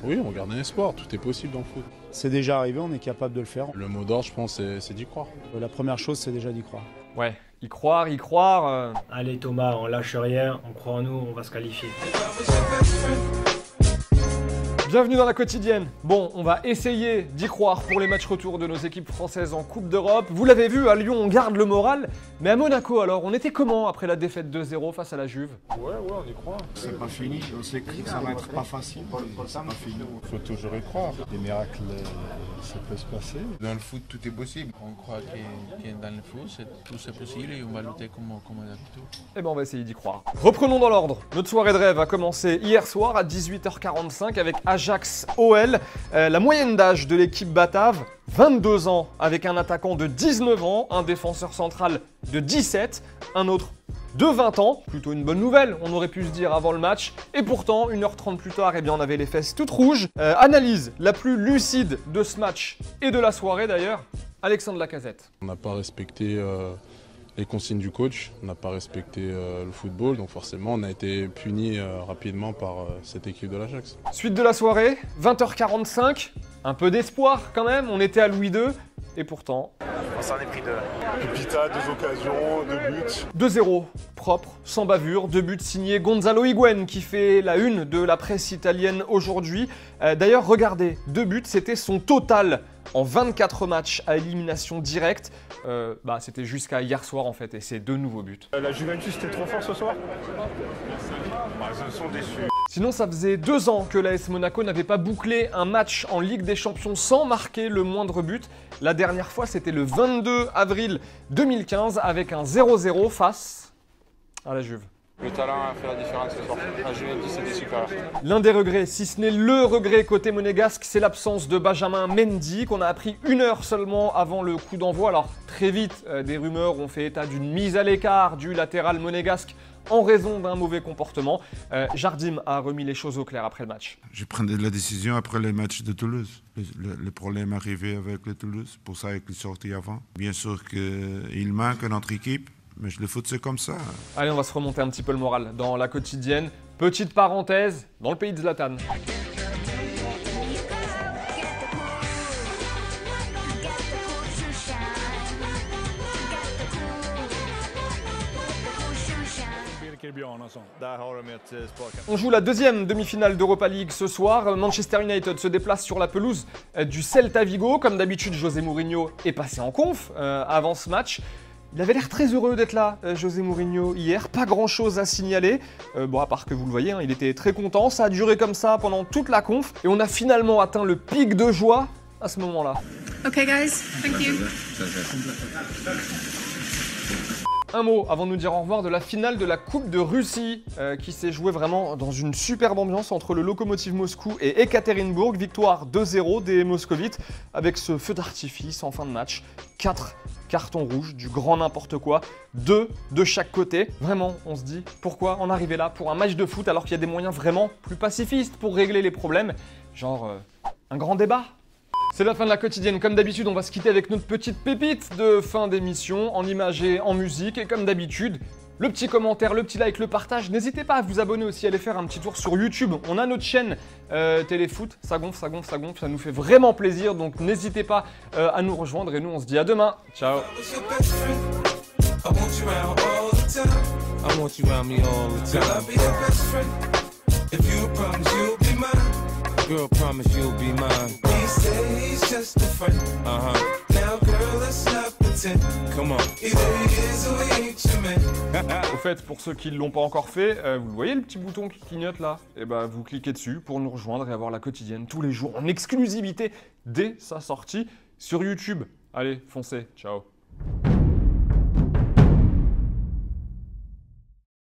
Oui, on garde un espoir, tout est possible dans le foot. C'est déjà arrivé, on est capable de le faire. Le mot d'ordre, je pense, c'est d'y croire. La première chose, c'est déjà d'y croire. Ouais, y croire, y croire. Allez Thomas, on lâche rien, on croit en nous, on va se qualifier. Bienvenue dans la quotidienne. Bon, on va essayer d'y croire pour les matchs retour de nos équipes françaises en Coupe d'Europe. Vous l'avez vu, à Lyon, on garde le moral. Mais à Monaco, alors, on était comment après la défaite 2-0 face à la Juve? Ouais, on y croit. C'est pas fini, on sait que ça va être pas facile. C'est pas fini. Il faut toujours y croire. Des miracles, ça peut se passer. Dans le foot, tout est possible. On croit que dans le foot, tout c'est possible et on va lutter comme d'habitude. Eh ben, on va essayer d'y croire. Reprenons dans l'ordre. Notre soirée de rêve a commencé hier soir à 18h45 avec Ajax OL. La moyenne d'âge de l'équipe batave, 22 ans, avec un attaquant de 19 ans, un défenseur central de 17, un autre de 20 ans, plutôt une bonne nouvelle, on aurait pu se dire avant le match, et pourtant, 1h30 plus tard, eh bien, on avait les fesses toutes rouges. Analyse la plus lucide de ce match et de la soirée d'ailleurs, Alexandre Lacazette. On n'a pas respecté les consignes du coach, on n'a pas respecté le football, donc forcément on a été puni rapidement par cette équipe de l'Ajax. Suite de la soirée, 20h45, un peu d'espoir quand même, on était à Louis II, et pourtant... On s'en est pris deux. Pipita, 2 occasions, 2 buts. 2-0, propre, sans bavure, 2 buts signés Gonzalo Higuaín qui fait la une de la presse italienne aujourd'hui. D'ailleurs, regardez, 2 buts, c'était son total en 24 matchs à élimination directe. C'était jusqu'à hier soir en fait, et c'est 2 nouveaux buts. La Juventus était trop fort ce soir? Ils se sont déçus. Sinon, ça faisait 2 ans que l'AS Monaco n'avait pas bouclé un match en Ligue des Champions sans marquer le moindre but. La dernière fois, c'était le 22 avril 2015 avec un 0-0 face à la Juve. Le talent a fait la différence ce soir. La Juventus c'était super. L'un des regrets, si ce n'est le regret côté monégasque, c'est l'absence de Benjamin Mendy qu'on a appris 1 heure seulement avant le coup d'envoi. Alors très vite, des rumeurs ont fait état d'une mise à l'écart du latéral monégasque en raison d'un mauvais comportement. Jardim a remis les choses au clair après le match. Je prenais la décision après les matchs de Toulouse. Le problème arrivait avec le Toulouse, pour ça qu'il est sorti avant. Bien sûr qu'il manque à notre équipe, mais le foot c'est comme ça. Allez, on va se remonter un petit peu le moral dans la quotidienne. Petite parenthèse, dans le pays de Zlatan. On joue la deuxième demi-finale d'Europa League ce soir. Manchester United se déplace sur la pelouse du Celta Vigo. Comme d'habitude, José Mourinho est passé en conf avant ce match. Il avait l'air très heureux d'être là, José Mourinho, hier. Pas grand-chose à signaler. À part que vous le voyez, il était très content. Ça a duré comme ça pendant toute la conf. Et on a finalement atteint le pic de joie à ce moment-là. Okay guys, thank you. Un mot avant de nous dire au revoir de la finale de la Coupe de Russie qui s'est jouée vraiment dans une superbe ambiance entre le Lokomotiv Moscou et Ekaterinbourg. Victoire 2-0 des Moscovites avec ce feu d'artifice en fin de match. 4 cartons rouges, du grand n'importe quoi, 2 de chaque côté. Vraiment, on se dit pourquoi en arriver là pour un match de foot alors qu'il y a des moyens vraiment plus pacifistes pour régler les problèmes. Genre un grand débat. C'est la fin de la quotidienne. Comme d'habitude, on va se quitter avec notre petite pépite de fin d'émission, en images et en musique. Et comme d'habitude, le petit commentaire, le petit like, le partage. N'hésitez pas à vous abonner aussi, à aller faire un petit tour sur YouTube. On a notre chaîne Téléfoot. Ça gonfle, ça gonfle, ça gonfle. Ça nous fait vraiment plaisir. Donc n'hésitez pas à nous rejoindre. Et nous, on se dit à demain. Ciao. Girl, promise you'll be mine. He said he's just a friend. Now, girl, let's not pretend. Come on. Either he is or he ain't your man. Au fait, pour ceux qui ne l'ont pas encore fait, vous voyez le petit bouton qui clignote là? Et vous cliquez dessus pour nous rejoindre et avoir la quotidienne tous les jours en exclusivité dès sa sortie sur YouTube. Allez, foncez. Ciao.